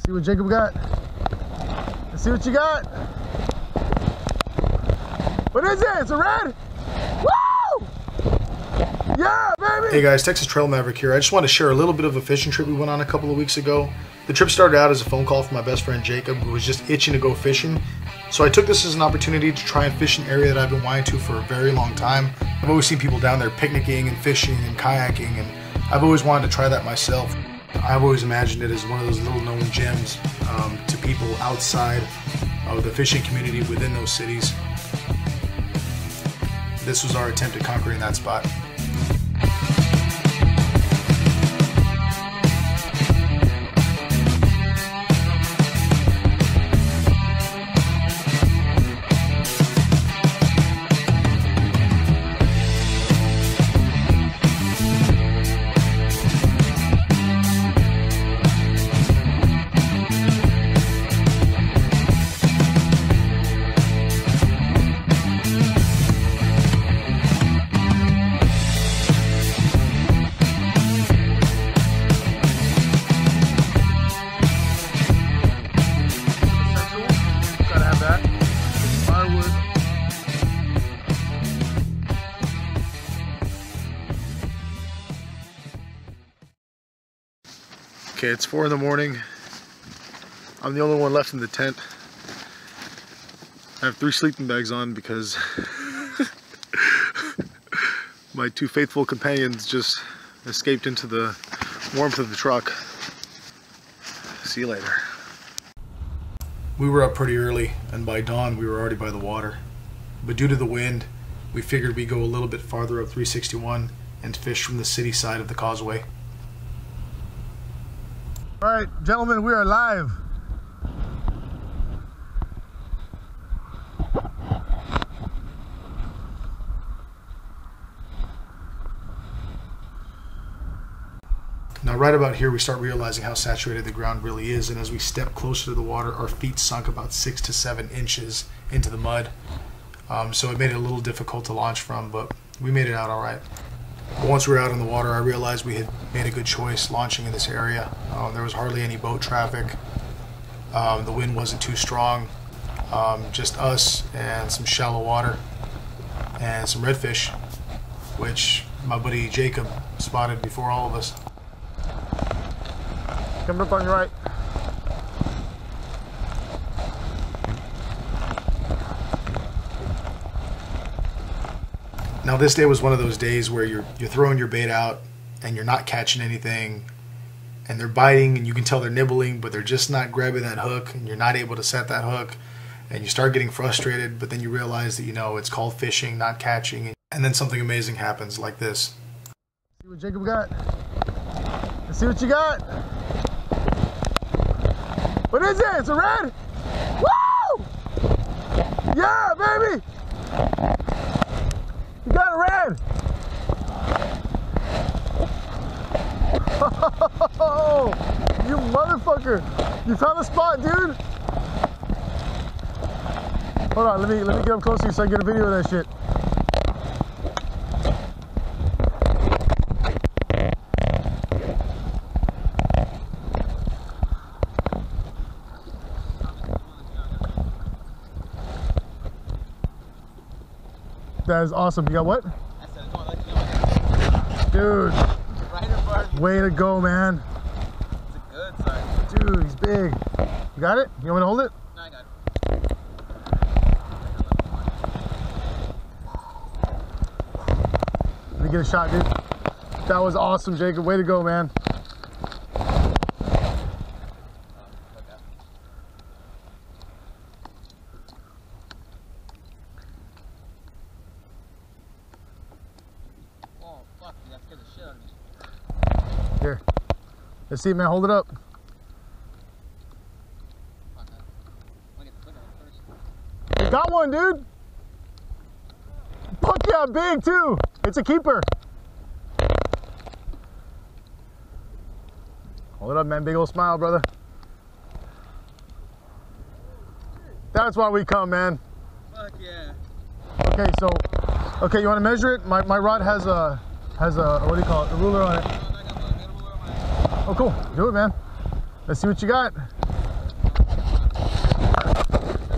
See what Jacob got. Let's see what you got. What is it? It's a red? Woo! Yeah, baby! Hey guys, Texas Trail Maverick here. I just want to share a little bit of a fishing trip we went on a couple of weeks ago. The trip started out as a phone call from my best friend Jacob, who was just itching to go fishing. So I took this as an opportunity to try and fish an area that I've been wanting to for a very long time. I've always seen people down there picnicking and fishing and kayaking, and I've always wanted to try that myself. I've always imagined it as one of those little known gems to people outside of the fishing community within those cities. This was our attempt at conquering that spot. Okay, it's 4 in the morning. I'm the only one left in the tent. I have 3 sleeping bags on because my 2 faithful companions just escaped into the warmth of the truck. See you later. We were up pretty early, and by dawn we were already by the water. But due to the wind, we figured we'd go a little bit farther up 361 and fish from the city side of the Causeway. All right, gentlemen, we are live. Now right about here we start realizing how saturated the ground really is, and as we step closer to the water, our feet sunk about 6 to 7 inches into the mud. So it made it a little difficult to launch from, but we made it out all right. But once we were out in the water, I realized we had made a good choice launching in this area. There was hardly any boat traffic. The wind wasn't too strong. Just us and some shallow water and some redfish, which my buddy Jacob spotted before all of us. Coming up on your right. Now this day was one of those days where you're throwing your bait out and you're not catching anything, and they're biting and you can tell they're nibbling, but they're just not grabbing that hook, and you're not able to set that hook, and you start getting frustrated, but then you realize that, you know, it's called fishing, not catching, and then something amazing happens like this. See what Jacob got. Let's see what you got. What is it? It's a red? Woo! Yeah, baby! You got a red! Oh, you motherfucker! You found the spot, dude! Hold on, let me get up close to you so I can get a video of that shit. That is awesome. You got what? Dude. Way to go, man. It's a good size. Dude, he's big. You got it? You want me to hold it? No, I got it. Let me get a shot, dude. That was awesome, Jacob. Way to go, man. Oh, fuck, that scared the shit out of me. Here. Let's see, man. Hold it up. You got one, dude. Fuck yeah, big too. It's a keeper. Hold it up, man. Big old smile, brother. That's why we come, man. Fuck yeah. Okay, so, okay, you want to measure it? My rod has a, what do you call it? A ruler on it. Oh, cool. Do it, man. Let's see what you got.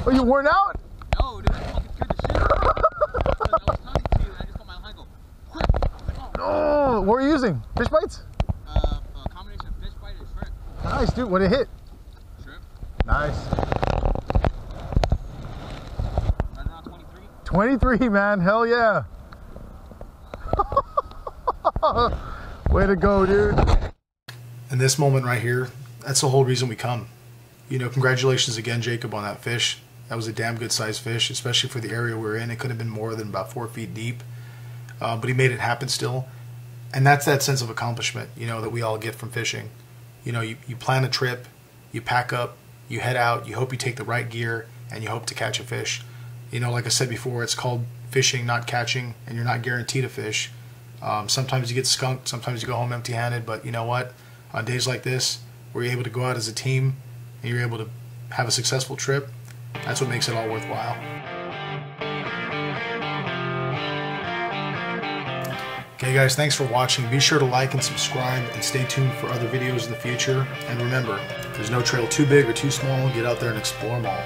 Oh, you worn out? No, dude, I fucking scared the shit out of me. I was talking to you and I just felt my line go, quick. Oh, what were you using? Fish bites? A combination of fish bite and shrimp. Nice, dude. What did it hit? Shrimp. Nice. Right around 23. 23, man. Hell yeah. Way to go, dude. And this moment right here, that's the whole reason we come. You know, congratulations again, Jacob, on that fish. That was a damn good sized fish, especially for the area we're in. It could have been more than about 4 feet deep, but he made it happen still. And that's that sense of accomplishment, you know, that we all get from fishing. You know, you plan a trip, you pack up, you head out, you hope you take the right gear, and you hope to catch a fish. You know, like I said before, it's called fishing, not catching, and you're not guaranteed a fish. Sometimes you get skunked, sometimes you go home empty-handed, but you know what? On days like this, where you're able to go out as a team, and you're able to have a successful trip, that's what makes it all worthwhile. Okay guys, thanks for watching. Be sure to like and subscribe and stay tuned for other videos in the future. And remember, there's no trail too big or too small. Get out there and explore them all.